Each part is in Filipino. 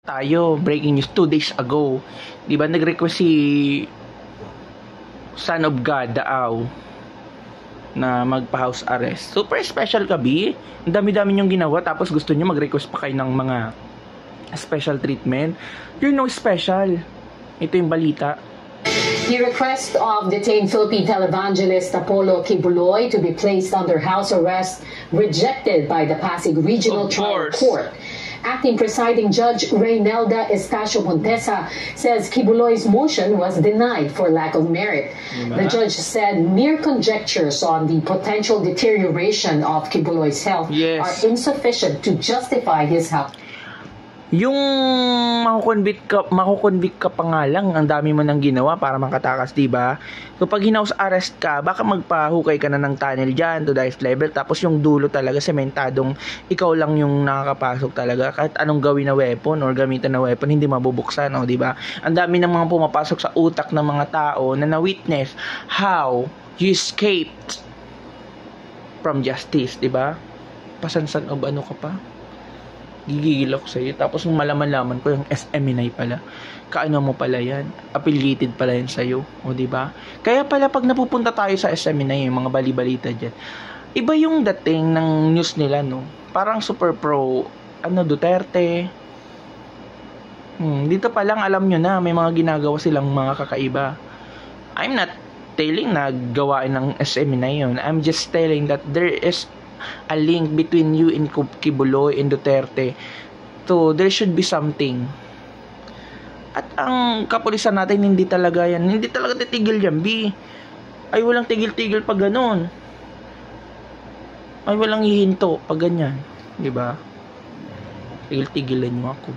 Tayo, breaking news 2 days ago. Di ba nag-request si Son of God, Daaw, na magpa-house arrest. Super special ka, B. Ang dami-dami niyong ginawa, tapos gusto niyo mag-request pa kayo ng mga special treatment. You're no special. Ito yung balita. The request of detained Philippine televangelist Apollo Kibuloy to be placed under house arrest rejected by the Pasig Regional Trial Court. Acting Presiding Judge Reynelda Estacio Montesa says Kibuloy's motion was denied for lack of merit. The judge said mere conjectures on the potential deterioration of Kibuloy's health are insufficient to justify his health. Yung makukonvict ka pa nga lang, ang dami mo nang ginawa para makatakas, diba? So pag hinaus arrest ka, baka magpahukay ka na ng tunnel dyan to the highest level, tapos yung dulo talaga sementadong ikaw lang yung nakakapasok talaga, kahit anong gawin na weapon or gamitan na weapon, hindi mabubuksan, no, diba? Ang dami ng mga pumapasok sa utak ng mga tao na na-witness how you escaped from justice, diba? Pasansan of ano ka pa? Gigigil ako sa'yo. Tapos nung malaman-laman ko, yung SMNI pala. Kaano mo pala yan? Affiliated pala yan sa'yo. O, diba? Kaya pala pag napupunta tayo sa SMNI, yung mga bali-balita dyan, iba yung dating ng news nila, no? Parang super pro, Duterte. Dito pa lang alam nyo na, may mga ginagawa silang mga kakaiba. I'm not telling na gawain ng SMNI yun. I'm just telling that there is a link between you and Kibuloy and Duterte. So, there should be something. At ang kapulisan natin, hindi talaga titigil yan, B. Ay, walang tigil-tigil pag ganun. Ay, walang hihinto pag ganyan. Diba? Tigil-tigilan nyo ako.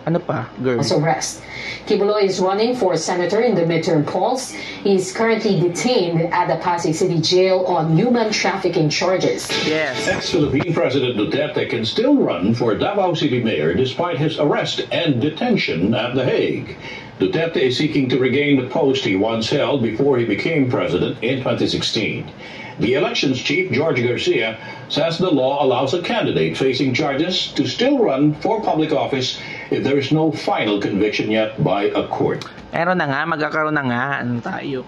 Ano pa, girl? Arrest. Kibuloy is running for senator in the midterm polls. He is currently detained at the Pasig City Jail on human trafficking charges. Yes. Ex-Philippine President Duterte can still run for Davao City Mayor despite his arrest and detention at The Hague. Duterte is seeking to regain the post he once held before he became president in 2016. The elections chief, George Garcia, says the law allows a candidate facing charges to still run for public office if there is no final conviction yet by a court. Meron na nga, magkakaroon na nga, tayo.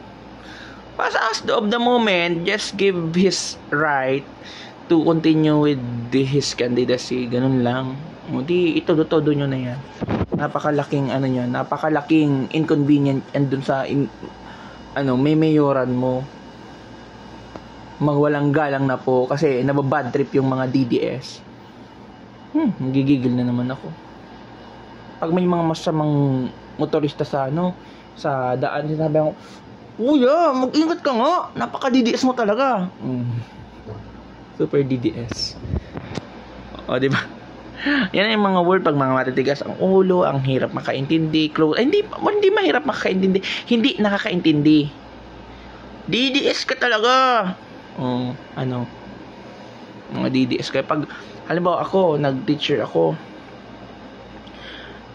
As of the moment, just give his right to continue with his candidacy. Ganun lang. Di, ito-todo nyo na yan. Napakalaking, napakalaking inconvenient and dun sa, may mayoran mo. Magwalang galang na po kasi nababad trip yung mga DDS. Gigigil na naman ako. Pag may mga masamang motorista sa sa daan, sinabi ko, "Uya, mag-ingat ka nga. Napaka-DDS mo talaga." Super DDS. O, di ba? Yan yung mga word pag mga matitigas ang ulo, ang hirap makaintindi, hindi mahirap makaintindi, hindi nakakaintindi. DDS ka talaga. Mga DDS. Kaya pag, halimbawa ako, nag-teacher ako,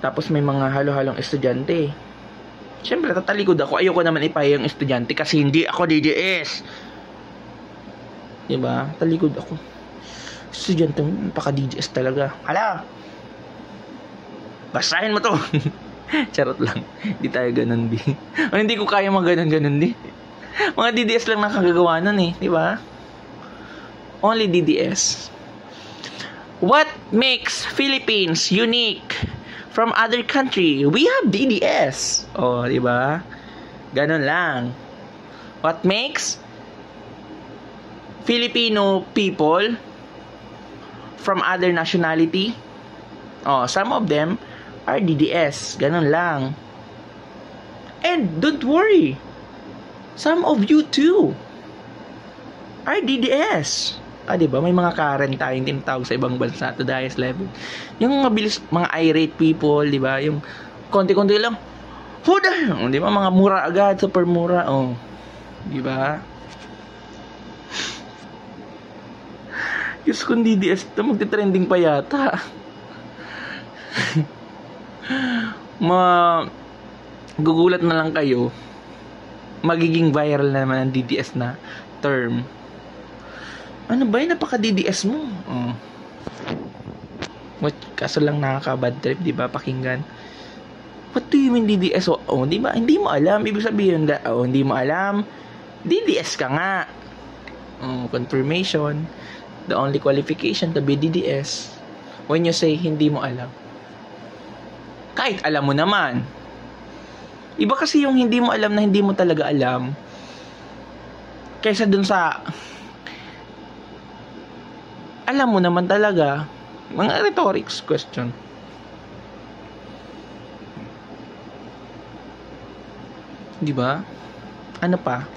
tapos may mga halo-halong estudyante, syempre tatalikod ako. Ayoko naman ipahiya yung estudyante kasi hindi ako DDS. Diba? Talikod ako. Estudyante, napaka-DDS talaga. Hala! Basahin mo to! Charot lang. Hindi tayo ganun, di. O, hindi ko kaya maganon-ganon, di. Mga DDS lang nakagagawa nun eh, di ba? Only DDS. What makes Philippines unique from other country? We have DDS. Oh, di ba? Ganun lang. What makes Filipino people from other nationality? Oh, some of them are DDS. Ganun lang. And don't worry. Some of you too are DDS. Diba? May mga Karen tayong tinatawag sa ibang bansa to the highest level. Yung mabilis, mga irate people, diba? Yung konti-konti lang, huda! Diba? Mga mura agad, super mura. Oh. Diba? Diyos kong DDS ito, magti-trending pa yata. Gugulat na lang kayo, magiging viral na naman ang DDS na term. Ano ba yun? Napaka-DDS mo. Kaso lang nakaka-bad trip, di ba, pakinggan. What do you mean DDS? Di ba? Hindi mo alam. Ibig sabihin, hindi mo alam. DDS ka nga. Confirmation. The only qualification to be DDS. When you say, hindi mo alam. Kahit alam mo naman. Iba kasi yung hindi mo alam na hindi mo talaga alam. Kaysa dun sa alam mo naman talaga. Mga rhetorics question. Di ba? Ano pa?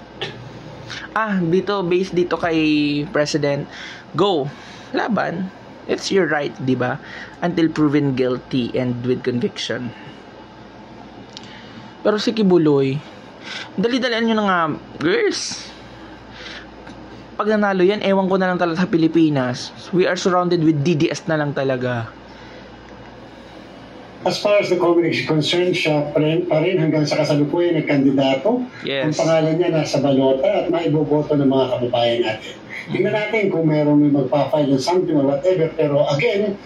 Based dito kay President, go. Laban. It's your right, di ba? Until proven guilty and with conviction. Pero si Kibuloy, dali-dalian nyo na nga, girls. Pag nanalo yan, ewan ko na lang talaga sa Pilipinas. We are surrounded with DDS na lang talaga. As far as the comic is concerned, siya pa rin hanggang sa kasalukuyan ng kandidato. Yes. Ang pangalan niya nasa balota at maiboboto ng mga kababayan natin. Tingnan natin kung meron may magpa-file ng something or whatever. Pero again,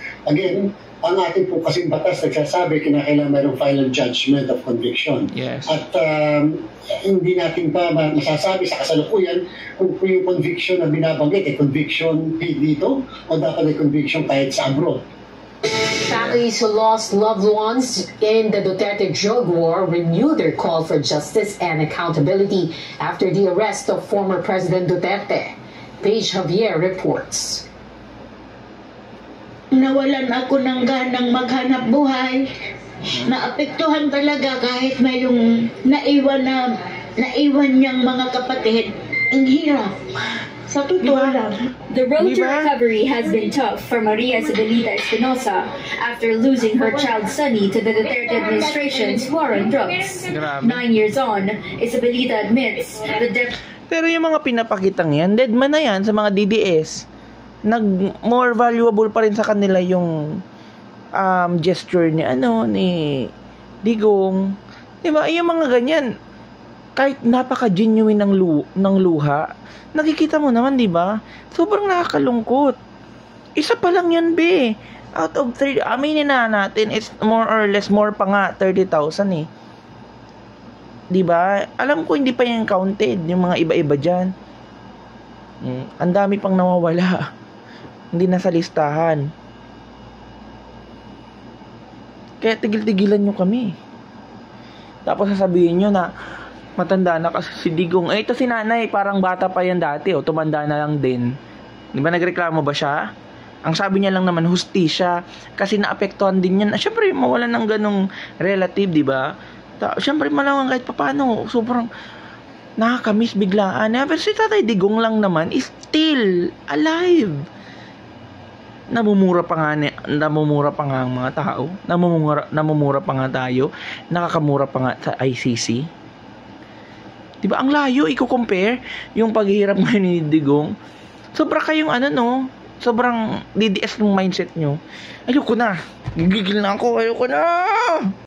ang ating po kasing batas nagsasabi kinakailangan mayroong final judgment of conviction. Yes. At hindi natin pa masasabi sa kasalukuyan kung yung conviction na binabanggit conviction dito o dapat ay conviction kahit sa abroad. Families who lost loved ones in the Duterte drug war renew their call for justice and accountability after the arrest of former President Duterte. Paige Javier reports. Nawalan ako ng ganang maghanap buhay. Naapektuhan talaga kahit na yung naiwan niyang mga kapatid. Ang hirap. Sa totoo lang. The road to recovery has been tough for Maria Isabelita Espinosa after losing her child Sunny to the Duterte administration's war on drugs. Grabe. 9 years on, Isabelita admits the depth. Pero yung mga pinapakitang yan, dead man na yan sa mga DDS. More valuable pa rin sa kanila yung gesture ni Digong. Diba? Yung mga ganyan, kahit napaka-genuine ng luha, nakikita mo naman, diba? Sobrang nakakalungkot. Isa pa lang yan, be. Out of 30, aminin na natin, it's more or less, more pa nga, 30,000 eh. Diba? Alam ko hindi pa yan counted, yung mga iba-iba dyan. Ang dami pang nawawala. Hindi nasa listahan. Kaya tigil-tigilan nyo kami. Tapos sasabihin nyo na matanda na kasi si Digong. Ito si nanay, parang bata pa yan dati. Tumanda na lang din. Di ba nagreklamo ba siya? Ang sabi niya lang naman, hustisya. Kasi naapektuhan din yan. Siyempre, mawalan ng ganong relative, di ba? Siyempre, malawan kahit papano. Sobrang nakakamiss biglaan. Pero si Tatay Digong lang naman is still alive. Namumura pa nga ang mga tao. Namumura pa nga tayo. Nakakamura pa nga sa ICC. Diba, ang layo, i-compare yung paghihirap ngayon ni Digong. Sobra kayong sobrang DDS ng mindset nyo. Ayoko na. Gigigil na ako. Ayoko na.